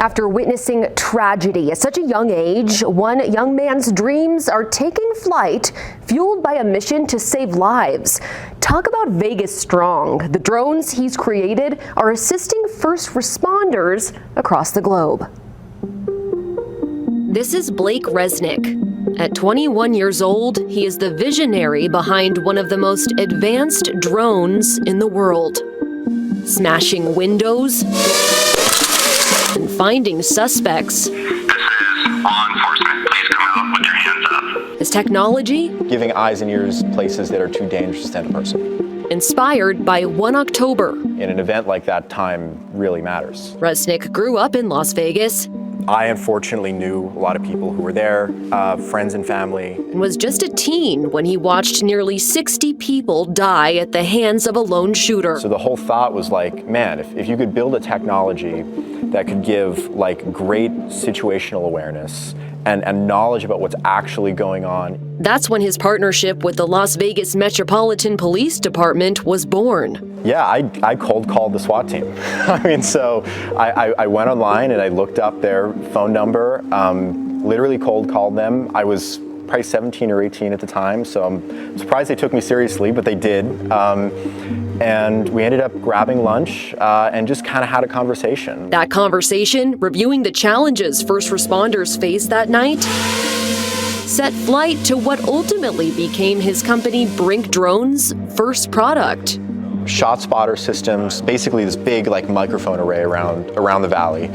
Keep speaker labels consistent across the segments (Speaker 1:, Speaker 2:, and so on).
Speaker 1: After witnessing tragedy at such a young age, one young man's dreams are taking flight, fueled by a mission to save lives. Talk about Vegas strong. The drones he's created are assisting first responders across the globe. This is Blake Resnick. At 21 years old, he is the visionary behind one of the most advanced drones in the world. Smashing windows and finding suspects.
Speaker 2: This is law enforcement. Please come out with your hands up.
Speaker 1: His technology?
Speaker 3: Giving eyes and ears places that are too dangerous to stand a person.
Speaker 1: Inspired by 1 October.
Speaker 3: In an event like that, time really matters.
Speaker 1: Resnick grew up in Las Vegas.
Speaker 3: I unfortunately knew a lot of people who were there, friends and family.
Speaker 1: And was just a teen when he watched nearly 60 people die at the hands of a lone shooter.
Speaker 3: So the whole thought was like, man, if you could build a technology that could give like great situational awareness and knowledge about what's actually going on.
Speaker 1: That's when his partnership with the Las Vegas Metropolitan Police Department was born.
Speaker 3: Yeah, I cold called the SWAT team. So I went online and I looked up their phone number, literally cold called them. I was probably 17 or 18 at the time, so I'm surprised they took me seriously, but they did. And we ended up grabbing lunch and just kind of had a conversation.
Speaker 1: That conversation, reviewing the challenges first responders faced that night, set flight to what ultimately became his company Brink Drones' first product.
Speaker 3: ShotSpotter systems, basically this big like microphone array around the valley,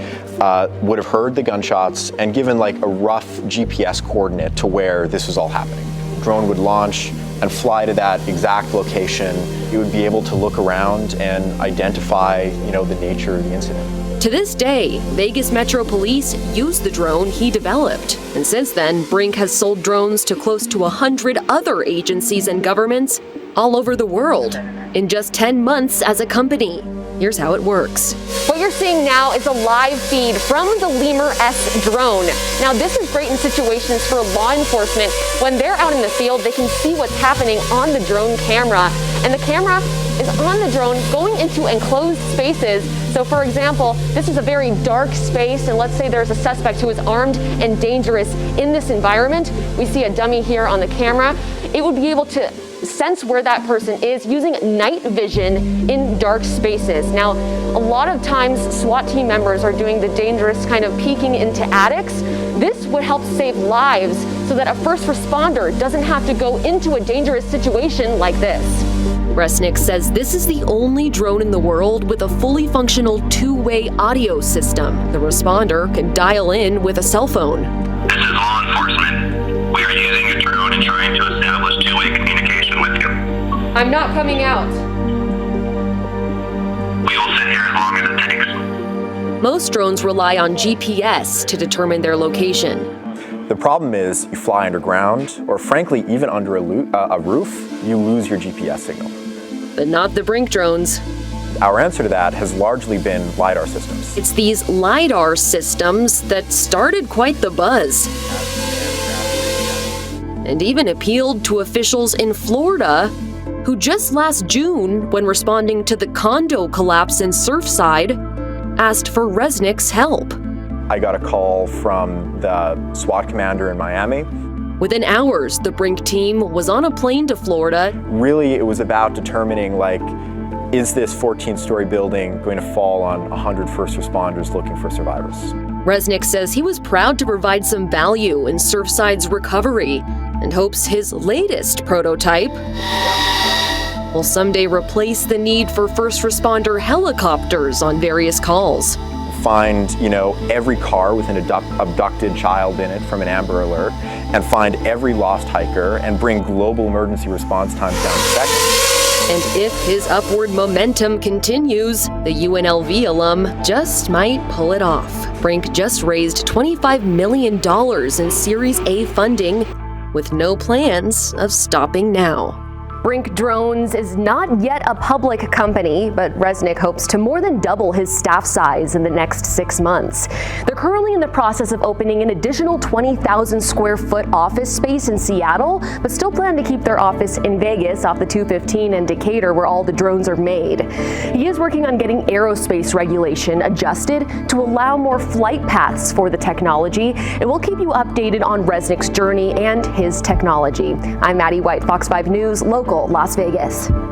Speaker 3: would have heard the gunshots and given like a rough GPS coordinate to where this was all happening. Drone would launch and fly to that exact location. It would be able to look around and identify, the nature of the incident.
Speaker 1: To this day, Vegas Metro Police use the drone he developed. And since then, Brink has sold drones to close to 100 other agencies and governments all over the world in just 10 months as a company. Here's how it works. What you're seeing now is a live feed from the Lemur S drone. Now, this is great in situations for law enforcement. When they're out in the field, they can see what's happening on the drone camera. And the camera is on the drone going into enclosed spaces. So for example, this is a very dark space, and let's say there's a suspect who is armed and dangerous in this environment. We see a dummy here on the camera. It would be able to sense where that person is using night vision in dark spaces. Now, a lot of times SWAT team members are doing the dangerous kind of peeking into attics. This would help save lives so that a first responder doesn't have to go into a dangerous situation like this. Resnick says this is the only drone in the world with a fully functional two-way audio system. The responder can dial in with a cell phone.
Speaker 2: This is law enforcement. We are using a drone and trying to establish two-way communication with you.
Speaker 1: I'm not coming out.
Speaker 2: We will sit here as long as it takes.
Speaker 1: Most drones rely on GPS to determine their location.
Speaker 3: The problem is you fly underground, or frankly, even under a roof, you lose your GPS signal.
Speaker 1: But not the Brink drones.
Speaker 3: Our answer to that has largely been LiDAR systems.
Speaker 1: It's these LiDAR systems that started quite the buzz. And even appealed to officials in Florida, who just last June, when responding to the condo collapse in Surfside, asked for Resnick's help.
Speaker 3: I got a call from the SWAT commander in Miami.
Speaker 1: Within hours, the Brink team was on a plane to Florida.
Speaker 3: Really, it was about determining, is this 14-story building going to fall on 100 first responders looking for survivors?
Speaker 1: Resnick says he was proud to provide some value in Surfside's recovery and hopes his latest prototype will someday replace the need for first responder helicopters on various calls.
Speaker 3: Find, every car with an abducted child in it from an Amber Alert, and find every lost hiker and bring global emergency response times down to seconds.
Speaker 1: And if his upward momentum continues, the UNLV alum just might pull it off. Brink just raised $25 million in Series A funding, with no plans of stopping now. Brink Drones is not yet a public company, but Resnick hopes to more than double his staff size in the next 6 months. They're currently in the process of opening an additional 20,000 square foot office space in Seattle, but still plan to keep their office in Vegas off the 215 and Decatur, where all the drones are made. He is working on getting aerospace regulation adjusted to allow more flight paths for the technology, and we'll keep you updated on Resnick's journey and his technology. I'm Maddie White, Fox 5 News, local Las Vegas.